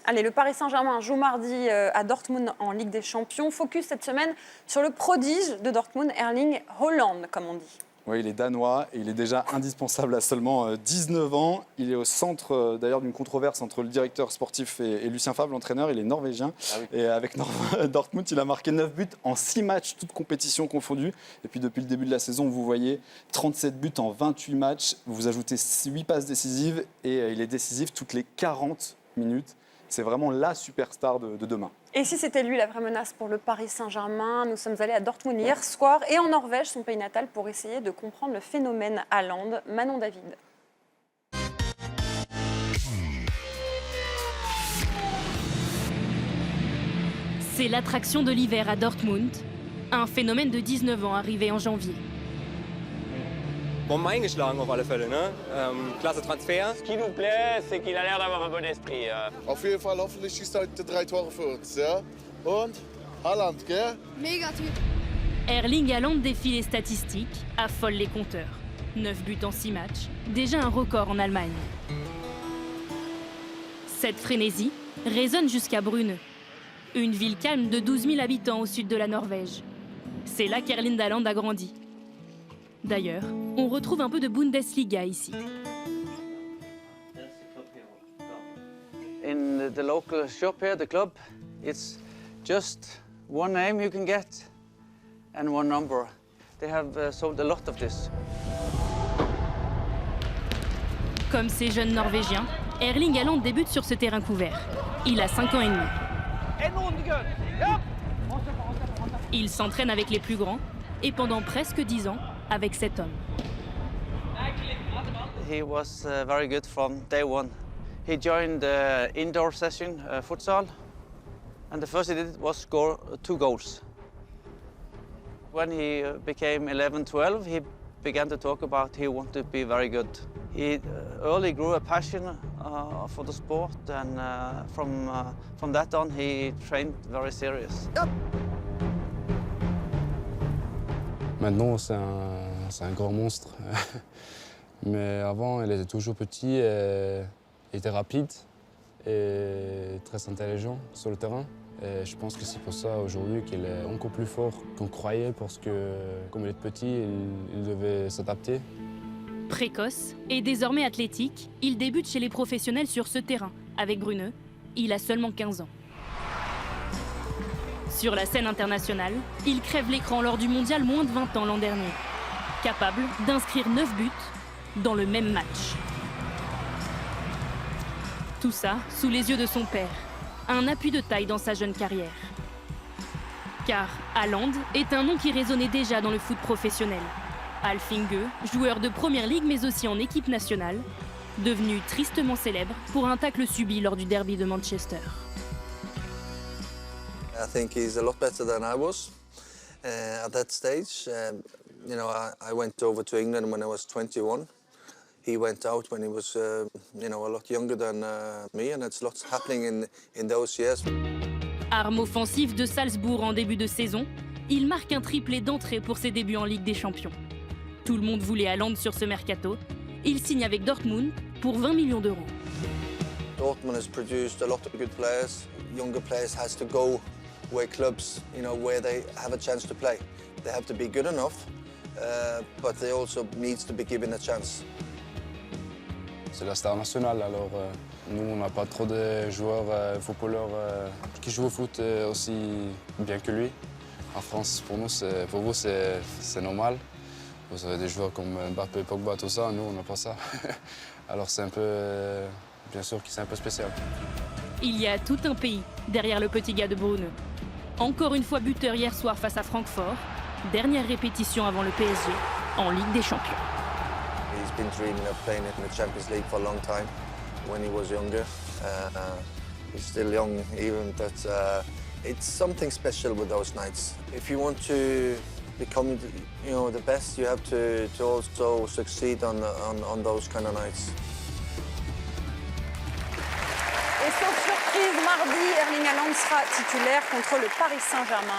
Allez, le Paris Saint-Germain joue mardi à Dortmund en Ligue des Champions. Focus cette semaine sur le prodige de Dortmund, Erling Haaland, comme on dit. Oui, il est danois et il est déjà indispensable à seulement 19 ans. Il est au centre d'ailleurs d'une controverse entre le directeur sportif et Lucien Favre, l'entraîneur. Il est norvégien. Ah oui. Et avec Dortmund, il a marqué 9 buts en 6 matchs, toutes compétitions confondues. Et puis depuis le début de la saison, vous voyez 37 buts en 28 matchs. Vous ajoutez 8 passes décisives et il est décisif toutes les 40 minutes. C'est vraiment la superstar de demain. Et si c'était lui la vraie menace pour le Paris Saint-Germain? Nous sommes allés à Dortmund hier soir et en Norvège, son pays natal, pour essayer de comprendre le phénomène Haaland. Manon David. C'est l'attraction de l'hiver à Dortmund, un phénomène de 19 ans arrivé en janvier. Bon, eingeschlagen auf alle Fälle, ne? Klasse Transfer. Ce qui nous plaît, c'est qu'il a l'air d'avoir un bon esprit. Auf jeden Fall, hoffentlich schießt er heute 3 Tore für uns, ja? Und Haaland, gell? Mega Typ. Erling Haaland défie les statistiques, affole les compteurs. 9 buts en 6 matchs, déjà un record en Allemagne. Cette frénésie résonne jusqu'à Brune, une ville calme de 12 000 habitants au sud de la Norvège. C'est là qu'Erling Haaland a grandi. D'ailleurs, on retrouve un peu de Bundesliga ici. In the local shop here, the club, it's just one name you can get and one number. They have sold a lot of this. Comme ces jeunes Norvégiens, Erling Haaland débute sur ce terrain couvert. Il a 5 ans et demi. Il s'entraîne avec les plus grands et pendant presque 10 ans, avec cet homme. He was very good from day one. He joined the indoor session futsal, and the first he did was score 2 goals. When he became 11-12, he began to talk about he wanted to be very good. He early grew a passion for the sport, and from that on, he trained very serious. Maintenant, c'est un grand monstre. Mais avant, il était toujours petit, il était rapide et très intelligent sur le terrain. Et je pense que c'est pour ça aujourd'hui qu'il est encore plus fort qu'on croyait, parce que comme il est petit, il devait s'adapter. Précoce et désormais athlétique, il débute chez les professionnels sur ce terrain. Avec Brune, il a seulement 15 ans. Sur la scène internationale, il crève l'écran lors du mondial moins de 20 ans l'an dernier. Capable d'inscrire 9 buts dans le même match. Tout ça sous les yeux de son père, un appui de taille dans sa jeune carrière. Car Haaland est un nom qui résonnait déjà dans le foot professionnel. Alf Inge, joueur de première ligue mais aussi en équipe nationale, devenu tristement célèbre pour un tacle subi lors du derby de Manchester. I think he's a lot better than I was at that stage. You know, I went over to England when I was 21. He went out when he was, you know, a lot younger than me, and it's lots happening in those years. Arme offensive de Salzbourg en début de saison, il marque un triplé d'entrée pour ses débuts en Ligue des Champions. Tout le monde voulait Haaland sur ce mercato. Il signe avec Dortmund pour 20 millions d'euros. Dortmund has produced a lot of good players. Younger players has to go where clubs, you know, where they have a chance to play. They have to be good enough, but they also needs to be given a chance. C'est la star nationale, alors nous, on n'a pas trop de joueurs footballeurs qui jouent au foot aussi bien que lui. En France, pour vous, c'est normal. Vous avez des joueurs comme Mbappé, Pogba, tout ça. Nous, on n'a pas ça. Alors c'est un peu, bien sûr que c'est un peu spécial. Il y a tout un pays derrière le petit gars de Brune. Encore une fois buteur hier soir face à Francfort. Dernière répétition avant le PSG en Ligue des Champions. He's been dreaming of playing in the Champions League for a long time when he was younger. He's still young even, but it's something special with those nights. If you want to become, you know, the best, you have to also succeed on those kind of nights. Et sans surprise, mardi, Erling Haaland sera titulaire contre le Paris Saint-Germain.